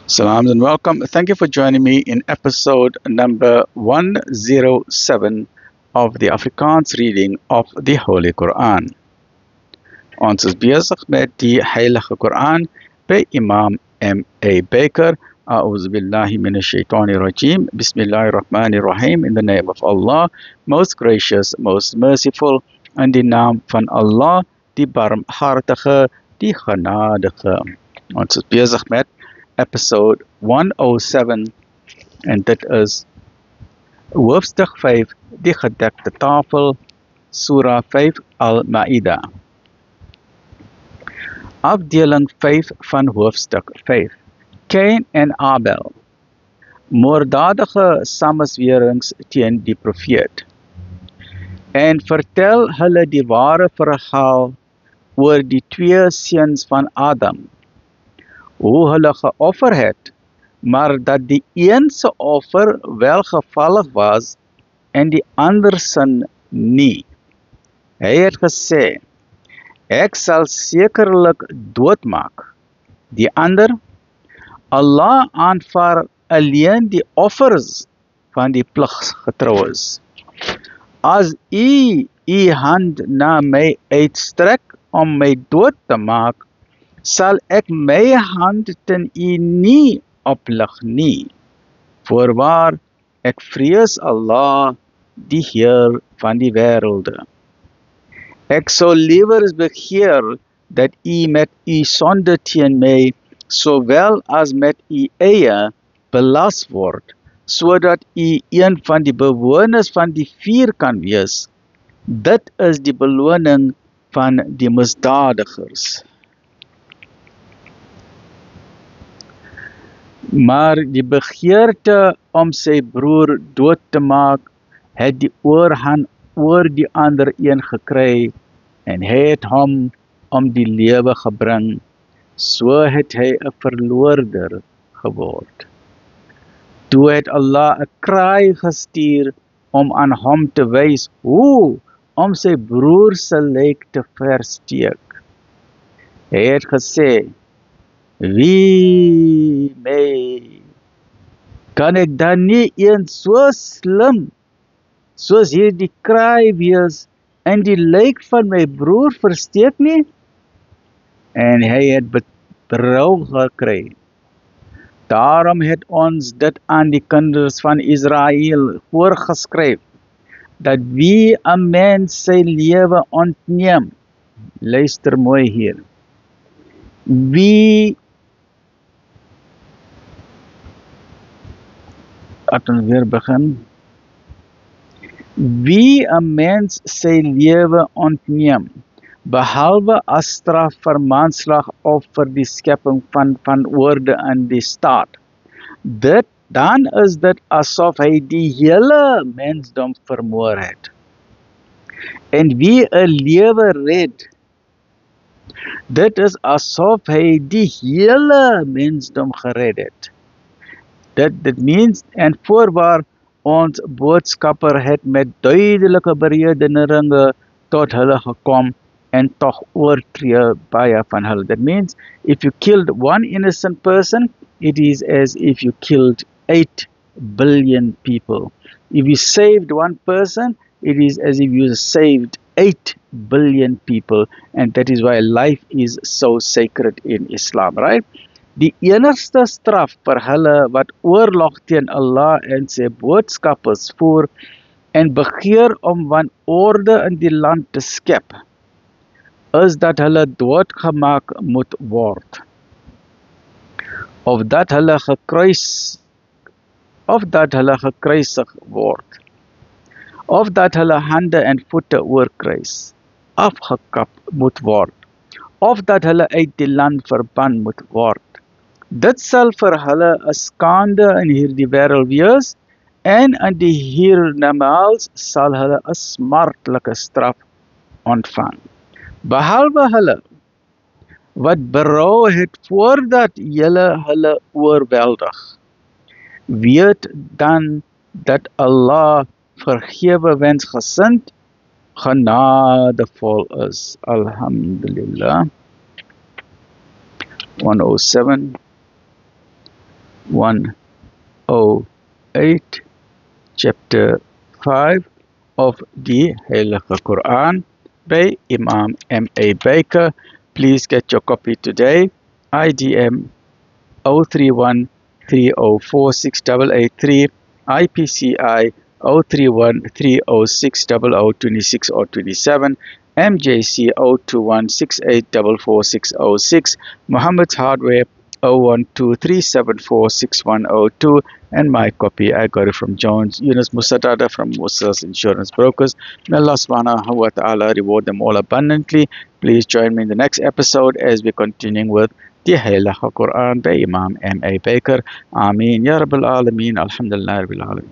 Salams and welcome. Thank you for joining me in episode number 107 of the Afrikaans reading of the Holy Quran. Ons is besig met die Heilige Quran by Imam M.A. Baker. A'udhu billahi minash shaitani rajim. Bismillahir Rahmanir Rahim. In the name of Allah, most gracious, most merciful, in die naam van Allah, die barmhartige, die genadige. Ons is besig met episode 107 en dit is hoofstuk 5 die gedekte tafel Surah 5 Al-Ma'idah. Afdeling 5 van hoofstuk 5 Cain en Abel, moorddadige samenswerings teen die profeet, en vertel hulle die ware verhaal oor die twee seuns van Adam, hoe hulle geoffer het, maar dat die een se offer welgevallig was en die ander sin nie. Hy het gesê, ek sal sekerlik doodmaak. Die ander, Allah aanvaar alleen die offers van die pligsgetroues. As u hand na my uitstrek om my dood te maak, sal ek my hand ten u nie oplig nie. Voorwaar, ek vrees Allah, die Heer van die wêrelde. Ek sou liewer begeer dat u met u sonde teen my, sowel as met u eie, belas word, sodat u een van die bewoners van die vuur kan wees. Dit is die beloning van die misdadigers. Maar die begeerte om sy broer dood te maak, het die oorhand oor die ander een gekry, en hy het hom om die lewe gebring, so het hy 'n verloorder geword. Toe het Allah 'n kraai gestuur om aan hom te wys hoe om sy broer se lijk te versteek. Hy het gesê, wie my, kan ek dan nie een so slim, soos hierdie kraai wees, en die lijk van my broer versteek nie? En hy het berou gekry. Daarom het ons dit aan die kinders van Israel voorgeskryf, dat wie 'n mens sy lewe ontneem, luister mooi hier, wie 'n mens sy lewe ontneem, behalwe as straf vir manslag of vir die skepping van oorde in die staat, dan is dit asof hy die hele mensdom vermoor het. En wie 'n lewe red, dit is asof hy die hele mensdom gered het. Dit means, en voorwaar, ons boodskapper het met duidelike beredeneringe tot hulle gekom, en tog oortree baie van hulle. That means, if you killed one innocent person, it is as if you killed 8 billion people. If you saved one person, it is as if you saved 8 billion people, and that is why life is so sacred in Islam, right? Die enigste straf vir hulle wat oorlog teen Allah en sy boodskappers voer en begeer om wanorde in die land te skep, is dat hulle doodgemaak moet word, of dat hulle gekruisig word, of dat hulle hande en voete oorkruis, afgekap moet word, of dat hulle uit die land verban moet word. Dit sal vir hulle 'n skande in hierdie wêreld wees, en in die hiernamaals sal hulle 'n smartlike straf ontvang. Behalwe hulle, wat berou het voordat julle hulle oorweldig. Weet dan dat Allah vergewensgesind, genadevol is. Alhamdulillah. 107. 108, chapter 5 of the Heilige Quran by Imam M.A. Baker. Please get your copy today. IDM 031 304 6883, IPCI 031 306 0026 or 27, MJC 021 6844 606, Muhammad's Hardware 0123746102, and my copy I got it from Jones Yunus Musadada from Musa's Insurance Brokers. May Allah subhanahu wa ta'ala reward them all abundantly. Please join me in the next episode as we're continuing with the Heilige Quran by Imam M.A. Baker. Ameen. Ya Rabbil Alameen. Alhamdulillah Rabbil Alameen.